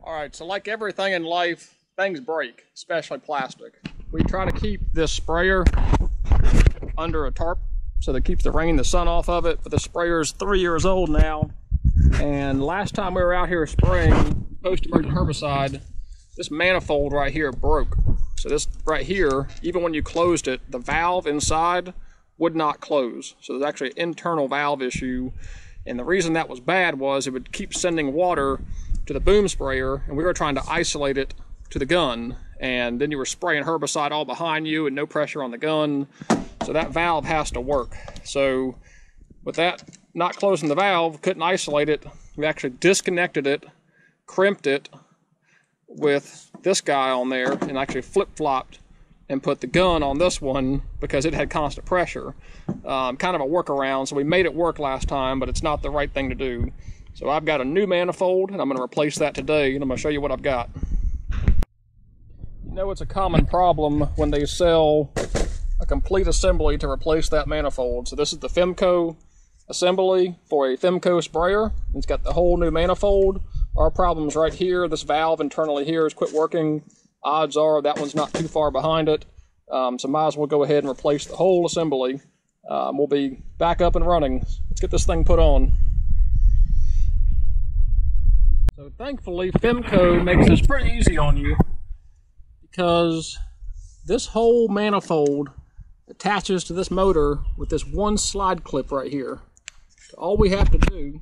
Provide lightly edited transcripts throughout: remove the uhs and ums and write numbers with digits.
Alright, so like everything in life, things break, especially plastic. We try to keep this sprayer under a tarp so that keeps the rain, the sun off of it, but the sprayer is 3 years old now. And last time we were out here spraying post-emergent herbicide, this manifold right here broke. So this right here, even when you closed it, the valve inside would not close. So there's actually an internal valve issue. And the reason that was bad was it would keep sending water to the boom sprayer, and we were trying to isolate it to the gun. And then you were spraying herbicide all behind you and no pressure on the gun. So that valve has to work. So with that not closing the valve, couldn't isolate it, we actually disconnected it, crimped it with this guy on there, and actually flip-flopped and put the gun on this one because it had constant pressure. Kind of a workaround, so we made it work last time, but it's not the right thing to do. So I've got a new manifold, and I'm going to replace that today, and I'm going to show you what I've got. You know, it's a common problem when they sell a complete assembly to replace that manifold. So this is the FIMCO assembly for a FIMCO sprayer. It's got the whole new manifold. Our problem's right here. This valve internally here has quit working. Odds are that one's not too far behind it. So might as well go ahead and replace the whole assembly. We'll be back up and running. Let's get this thing put on. So thankfully, FIMCO makes this pretty easy on you because this whole manifold attaches to this motor with this one slide clip right here. So all we have to do,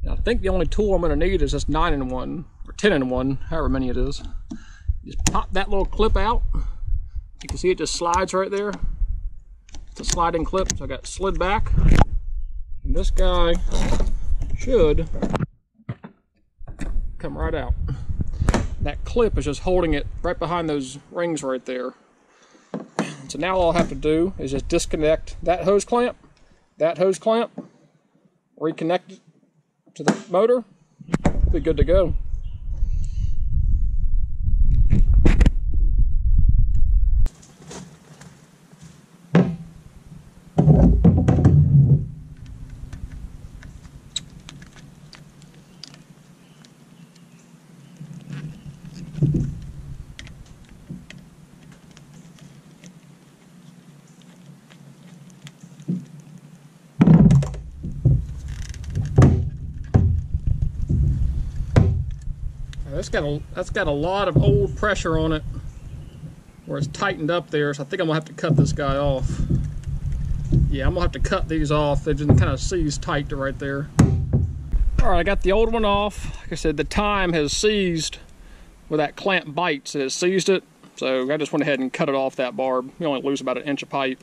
and I think the only tool I'm going to need is this 9-in-1 or 10-in-1, however many it is. Just pop that little clip out. You can see it just slides right there. It's a sliding clip, so I got it slid back. And this guy should come right out. That clip is just holding it right behind those rings right there. So now all I have to do is just disconnect that hose clamp, reconnect it to the motor, be good to go. That's got a lot of old pressure on it where it's tightened up there, so I think I'm gonna have to cut this guy off. Yeah, I'm gonna have to cut these off. They just kind of seized tight to right there. All right, I got the old one off. Like I said, the time has seized where that clamp bites. It has seized it, so I just went ahead and cut it off that barb. You only lose about 1 inch of pipe.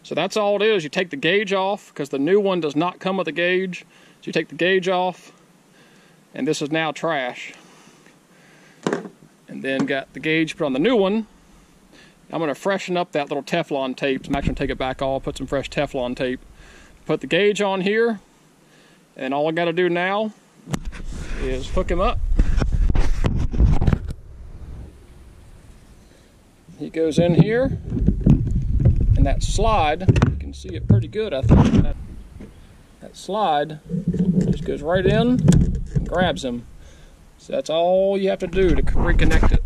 So that's all it is. You take the gauge off because the new one does not come with a gauge. So you take the gauge off, and this is now trash. And then got the gauge put on the new one. I'm going to freshen up that little Teflon tape. I'm actually going to take it back off, put some fresh Teflon tape. Put the gauge on here, and all I got to do now is hook him up. He goes in here, and that slide, you can see it pretty good, I think. That slide just goes right in and grabs him. So that's all you have to do to reconnect it.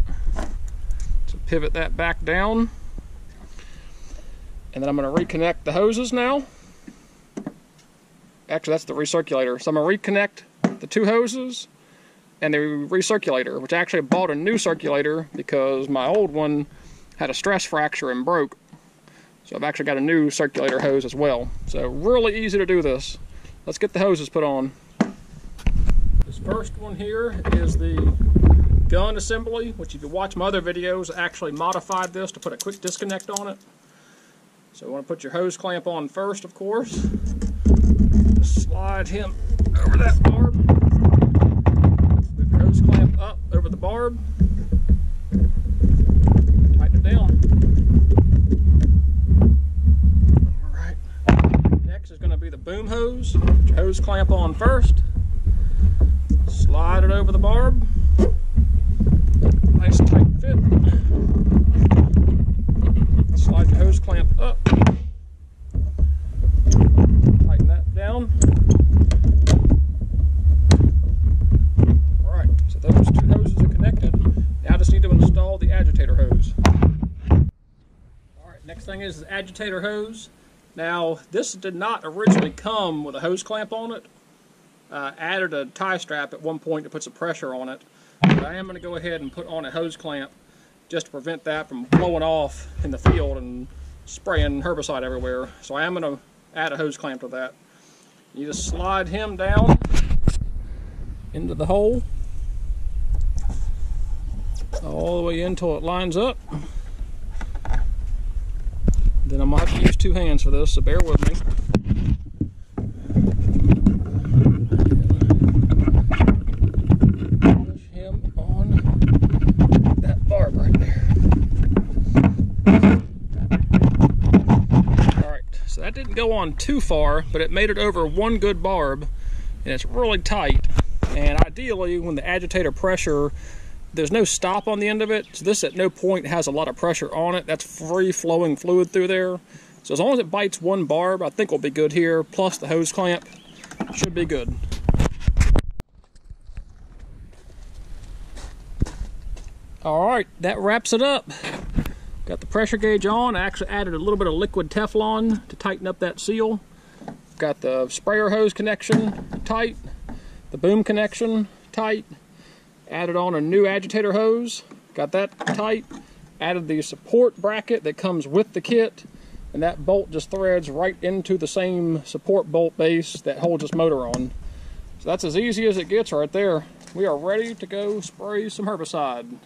So pivot that back down. And then I'm going to reconnect the hoses now. Actually, that's the recirculator. So I'm going to reconnect the two hoses and the recirculator, which I actually bought a new circulator because my old one had a stress fracture and broke. So I've actually got a new circulator hose as well. So really easy to do this. Let's get the hoses put on. This first one here is the gun assembly, which if you watch my other videos, I actually modified this to put a quick disconnect on it. So you want to put your hose clamp on first, of course. Just slide him over that barb. Move your hose clamp up over the barb. Tighten it down. Alright. Next is going to be the boom hose. Put your hose clamp on first. Slide it over the barb. Nice tight fit. Slide your hose clamp up. Tighten that down. Alright, so those two hoses are connected. Now I just need to install the agitator hose. Alright, next thing is the agitator hose. Now, this did not originally come with a hose clamp on it. Added a tie strap at one point to put some pressure on it. But I am going to go ahead and put on a hose clamp just to prevent that from blowing off in the field and spraying herbicide everywhere. So I am going to add a hose clamp to that. You just slide him down into the hole all the way in until it lines up. Then I'm going to have to use two hands for this, so bear with me. Push him on that barb right there. Alright, so that didn't go on too far, but it made it over one good barb, and it's really tight. And ideally, when the agitator pressure, there's no stop on the end of it, so this at no point has a lot of pressure on it. That's free flowing fluid through there. So as long as it bites one barb, I think we'll be good here, plus the hose clamp should be good. Alright, that wraps it up. Got the pressure gauge on. I actually added a little bit of liquid Teflon to tighten up that seal. Got the sprayer hose connection tight, the boom connection tight. Added on a new agitator hose, got that tight. Added the support bracket that comes with the kit, and that bolt just threads right into the same support bolt base that holds this motor on. So that's as easy as it gets right there. We are ready to go spray some herbicide.